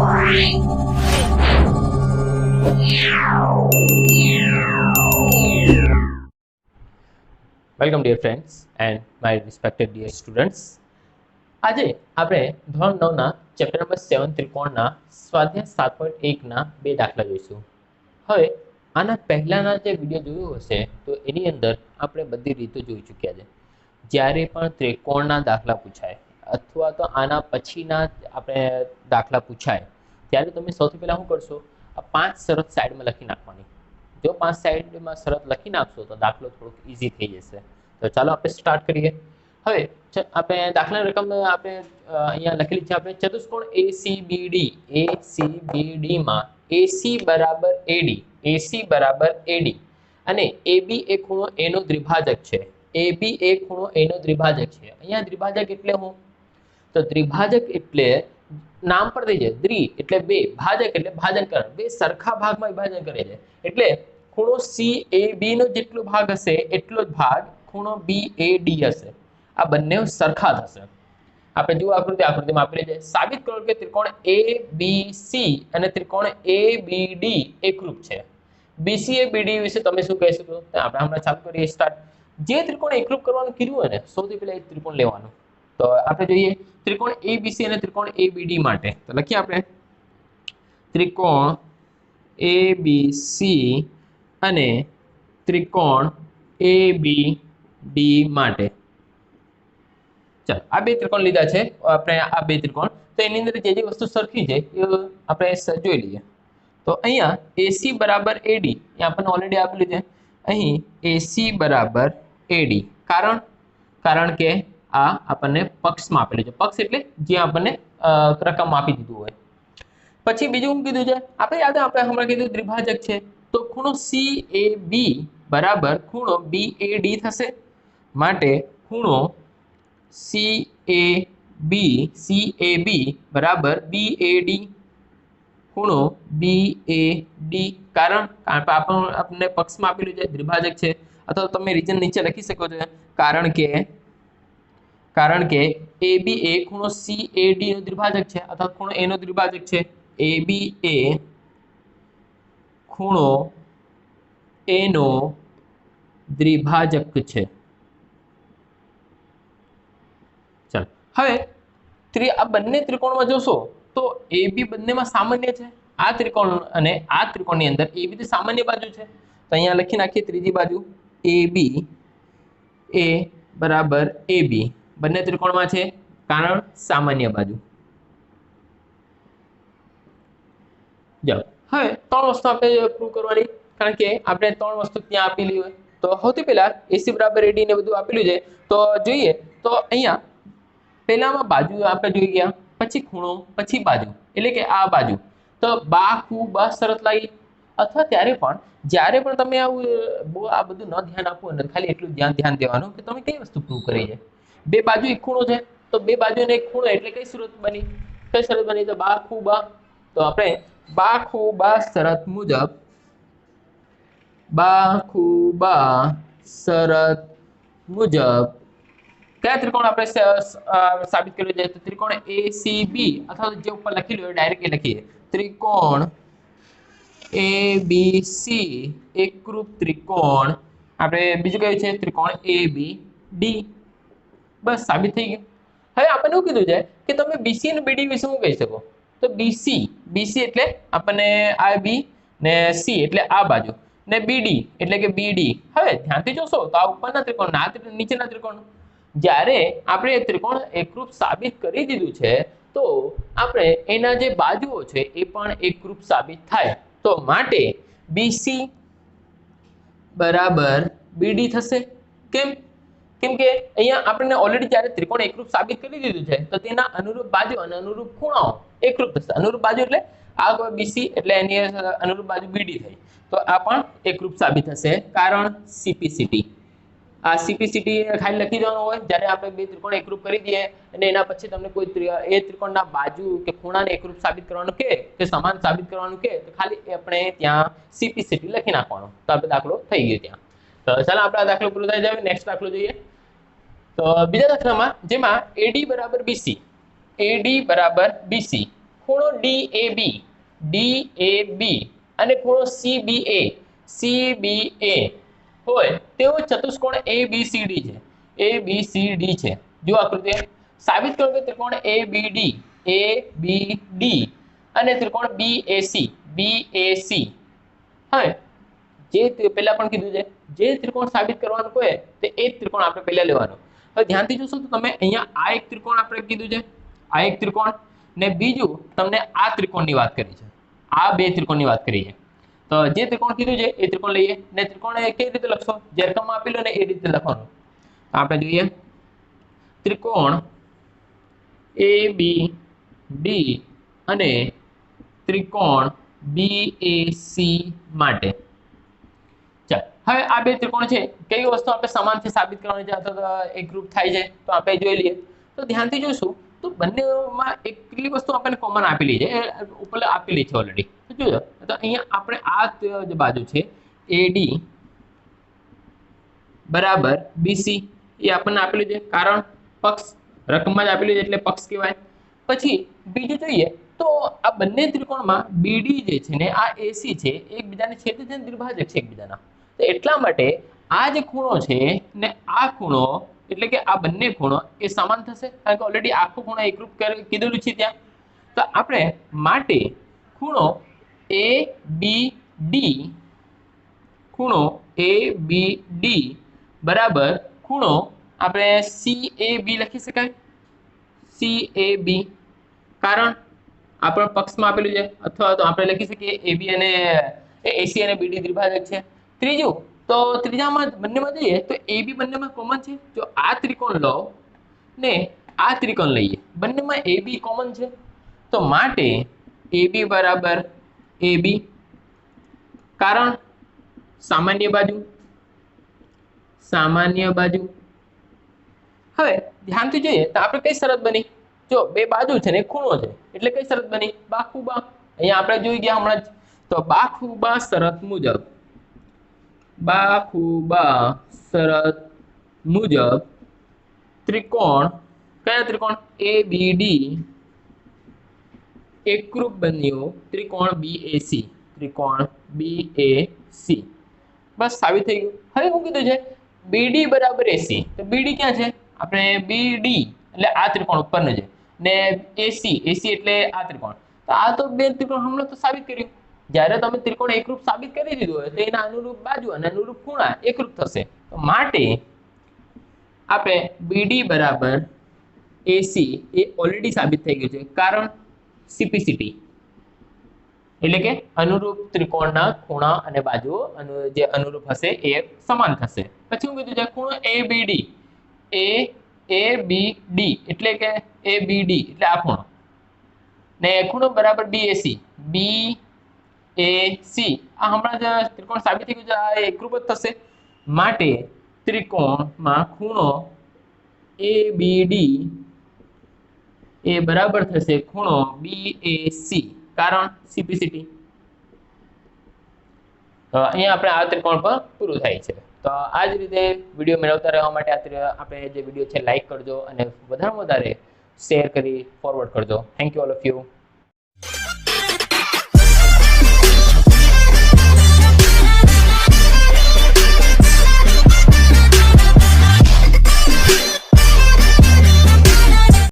Welcome dear friends and my respected dear students. આજે આપણે ધોરણ 9 ના ચેપ્ટર નંબર 7 ત્રિકોણના સ્વાધ્યાય 7.1 ના બે દાખલા જોઈશું. હવે આના પહેલાના જે વિડીયો જોયો હશે તો એની અંદર આપણે બધી રીતો જોઈ ચૂક્યા છે. જ્યારે પણ ત્રિકોણના દાખલા પૂછાય અથવા તો આના પછીના આપણે દાખલા પૂછાય ત્યારે તમે સૌથી પહેલાં શું કરશો, આ 5 શરત સાઈડમાં લખી નાખવાની. જો 5 સાઈડમાં શરત લખી નાખશો તો દાખલો થોડોક ઇઝી થઈ જશે. તો ચાલો આપણે સ્ટાર્ટ કરીએ. હવે આપણે દાખલાની રકમ આપણે અહીંયા લખેલી છે. આપણે ચતુષ્કોણ ACBD માં AC બરાબર AD અને AB એ ખૂણો A નો દ્વિભાજક છે. AB એ ખૂણો A નો દ્વિભાજક છે. અહીંયા દ્વિભાજક એટલે શું? તો દ્વિભાજક એટલે નામ પર થઈ જાય, દ્વિ એટલે બે, ભાજક એટલે ભાજન કરે, બે સરખા ભાગમાં વિભાજન કરે છે. એટલે ખૂણો CAB નો જેટલો ભાગ હશે એટલો જ ભાગ ખૂણો BAD હશે. આ બંને સરખા થશે. આપણે જો આકૃતિમાં આપેલી છે. સાબિત કરો કે ત્રિકોણ ABC અને ત્રિકોણ ABD એકરૂપ છે. BC ABD વિશે તમે શું કહી શકો? આપણે હમણાં ચાલુ કરીએ સ્ટાર્ટ. જે ત્રિકોણ એકરૂપ કરવાનું કીધું હોય ને સૌથી પહેલા એક ત્રિકોણ લેવાનું. તો આપણે જોઈએ ત્રિકોણ ABC અને ત્રિકોણ ABD માટે. તો લખીએ આપણે ત્રિકોણ ABC અને ત્રિકોણ ABD માટે. ચાલો આ બે ત્રિકોણ લીધા છે આપણે, આ બે ત્રિકોણ. તો એની અંદર જે વસ્તુ સરખી છે એ આપણે જોઈ લઈએ. તો અહીંયા AC બરાબર AD એ આપણને ઓલરેડી આપેલું છે. અહીં AC બરાબર AD કારણ કે આ આપણને પક્ષમાં આપેલું છે. પક્ષ એટલે જે આપણને રકમ આપી દીધું હોય. પછી બીજું શું કીધું છે આપણે યાદ, આપણે હમણાં કીધું દ્વિભાજક છે. તો ખૂણો CAB બરાબર ખૂણો BAD થશે. માટે ખૂણો CAB બરાબર BAD, ખૂણો BAD કારણ આપણને પક્ષમાં આપેલું છે, દ્વિભાજક છે. અથવા તમે રીઝન નીચે લખી શકો છો, કારણ કે AB એ ખૂણો CAD નો દ્વિભાજક છે અથવા ખૂણો A નો દ્વિભાજક છે. AB એ ખૂણો A નો દ્વિભાજક છે. ચાલો હવે આ બંને ત્રિકોણમાં જોશો તો AB બંનેમાં સામાન્ય છે. આ ત્રિકોણ અને આ ત્રિકોણની અંદર AB તો સામાન્ય બાજુ છે. તો અહીંયા લખી નાખીએ ત્રીજી બાજુ AB એ બરાબર AB બંને ત્રિકોણમાં છે કારણ સામાન્ય બાજુ. જાઓ હવે ત્રણ વસ્તુ આપણે પ્રૂવ કરવાની, કારણ કે આપણે ત્રણ વસ્તુ ત્યાં આપેલી હોય. તો સૌથી પહેલા AC બરાબર AD ને બધું આપેલું છે. તો જોઈએ તો અહીંયા પહેલામાં બાજુ આપણે જોઈ ગયા, પછી ખૂણો, પછી બાજુ એટલે કે આ બાજુ. તો બા શરત લાગી. અથવા ત્યારે પણ જ્યારે પણ તમે આવું આ બધું ન ધ્યાન આપવું ને, ખાલી એટલું ધ્યાન દેવાનું કે તમે કઈ વસ્તુ પ્રૂવ કરી છે. બે બાજુ એક ખૂણો છે તો બે બાજુ ને એક ખૂણો એટલે કઈ શરત બની? તો બા. તો આપણે બા શરત મુજબ કયા ત્રિકોણ આપણે સાબિત કર્યું છે? તો ત્રિકોણ ACB અથવા જે ઉપર લખેલું હોય ડાયરેક્ટ લખીએ ત્રિકોણ ABC એકરૂપ ત્રિકોણ. આપણે બીજું કયું છે? ત્રિકોણ ABD. બસ સાબિત થઈ ગયું. હવે આપણને શું કીધું છે કે તમે BC અને BD વિશે શું કહી શકો? તો BC એટલે આપણને આ B ને C એટલે આ બાજુ ને BD એટલે કે BD. હવે ધ્યાનથી જોશો તો આ ઉપરના ત્રિકોણ ના નીચેના ત્રિકોણ. જ્યારે આપણે ત્રિકોણ એકરૂપ સાબિત કરી દીધું છે તો આપણે એના જે બાજુઓ છે એ પણ એકરૂપ સાબિત થાય. તો માટે BC બરાબર BD થશે. કેમ કે અહીંયા આપણને ઓલરેડી જ્યારે ત્રિકોણ એકરૂપ સાબિત કરી દીધું છે તો તેના અનુરૂપ બાજુ અને અનુરૂપ ખૂણાઓ એકરૂપ થશે. અનુરૂપ બાજુ એટલે આ BC એટલે એની અનુરૂપ બાજુ BD થઈ. તો આ પણ એકરૂપ સાબિત થશે કારણ CPCT. આ CPCT ખાલી લખી દેવાનું હોય જ્યારે આપણે બે ત્રિકોણ એકરૂપ કરી દઈએ અને એના પછી તમને કોઈ એ ત્રિકોણના બાજુ કે ખૂણાને એકરૂપ સાબિત કરવાનું કે સમાન સાબિત કરવાનું કે તો ખાલી આપણે ત્યાં CPCT લખી નાખવાનું. તો આપણે દાખલો થઈ ગયો ત્યાં. તો ચાલો આપણે આ દાખલો પૂરો થઈ જાય. નેક્સ્ટ દાખલો જોઈએ. તો બીજા દાખલામાં જેમાં AD બરાબર BC ખૂણો DAB અને ખૂણો CBA હોય તેવો ચતુષ્કોણ ABCD છે જો આકૃતિ સાબિત કરો કે ત્રિકોણ ABD અને ત્રિકોણ BAC હવે જે પહેલા પણ કીધું છે જે ત્રિકોણ સાબિત કરવાનું કોઈ તે એ ત્રિકોણ આપણે પહેલા લેવાનો હવે ધ્યાનથી જોશો તો તમે અહીંયા આ એક ત્રિકોણ આપણે કીધું છે આ એક ત્રિકોણ ને બીજું તમને આ ત્રિકોણની વાત કરી છે આ બે ત્રિકોણની વાત કરી છે તો જે ત્રિકોણ કીધું છે એ ત્રિકોણ લઈએ ને ત્રિકોણ કેવી રીતે લખશો જે રકમ આપેલું ને એ રીતે લખવાનું આપણે જોઈએ ત્રિકોણ ABD અને ત્રિકોણ BAC માટે ચાલ હવે આ બે ત્રિકોણ છે કઈ વસ્તુ આપણે સમાનથી સાબિત કરવાની છે અથવા એકરૂપ થાય છે તો આપણે જોઈ લઈએ તો ધ્યાનથી જોશું તો બંનેમાં એક કેટલી વસ્તુ આપણને કોમન આપેલી છે ઉપર આપેલી છે ઓલરેડી તો જોજો તો અહીંયા આપણે આ જે બાજુ છે AD બરાબર BC એ આપણને આપેલું છે કારણ પક્ષ રકમમાં જ આપેલું છે એટલે પક્ષ કહેવાય પછી બીજું જોઈએ તો આ બંને ત્રિકોણમાં BD જે છે ને આ AC છે એકબીજાને છેદે છે દ્વિભાજક છે એકબીજાના તો એટલા માટે આ જે ખૂણો છે ને આ ખૂણો એટલે કે આ બંને ખૂણો એ સમાન થશે કારણ કે ઓલરેડી આખો ખૂણો એકરૂપ કીધેલું છે ત્યાં તો આપણે માટે ખૂણો ABD બરાબર ખૂણો આપણે CAB લખી શકાય CAB કારણ આપણા પક્ષમાં આપેલું છે અથવા તો આપણે લખી શકીએ AB અને AC અને BD દ્વિભાજક છે ત્રીજું તો ત્રીજામાં બંનેમાં જોઈએ તો AB બંનેમાં કોમન છે જો આ ત્રિકોણ લો ને આ ત્રિકોણ લઈએ બંનેમાં AB કોમન છે તો માટે AB બરાબર AB કારણ સામાન્ય બાજુ હવે ધ્યાનથી જોઈએ તો આપણે કઈ શરત બની જો બે બાજુ છે ને ખૂણો છે એટલે કઈ શરત બની બાખુબા અહીંયા આપણે જોઈ ગયા હમણાં જ તો બાખુબા શરત મુજબ ત્રિકોણ કયા ત્રિકોણ ABD એકરૂપ બન્યો ત્રિકોણ BAC બસ સાબિત થઈ ગયું હવે શું કીધું છે BD બરાબર AC તો BD ક્યાં છે આપણે BD એટલે આ ત્રિકોણ ઉપરનો છે ને AC એટલે આ ત્રિકોણ તો આ તો બે ત્રિકોણ હમણાં તો સાબિત કર્યું જ્યારે તમે ત્રિકોણ એકરૂપ સાબિત કરી દીધું હોય તો એના અનુરૂપ બાજુ અને અનુરૂપ ખૂણા એકરૂપ થશે તો માટે આપણે BD બરાબર AC એ ઓલરેડી સાબિત થઈ ગયું છે કારણ CPCT એટલે કે અનુરૂપ ત્રિકોણના ખૂણા અને બાજુઓ જે અનુરૂપ હશે એ સમાન થશે પછી શું કીધું છે ખૂણો ABD એટલે કે ABD એટલે આ ખૂણો ને ખૂણો બરાબર BAC આ હમણાં જ ત્રિકોણ સાબિત થઈ ગયું છે આ એકરૂપ જ થશે માટે ત્રિકોણમાં ખૂણો ABD એ બરાબર થશે ખૂણો BAC કારણ CPCT તો અહીંયા આપણે આ ત્રિકોણ પર પૂરું થાય છે તો આ જ રીતે વિડીયો મેળવતા રહેવા માટે આપણે જે વિડીયો છે લાઈક કરજો અને વધારેમાં વધારે શેર કરી ફોરવર્ડ કરજો thank you all of you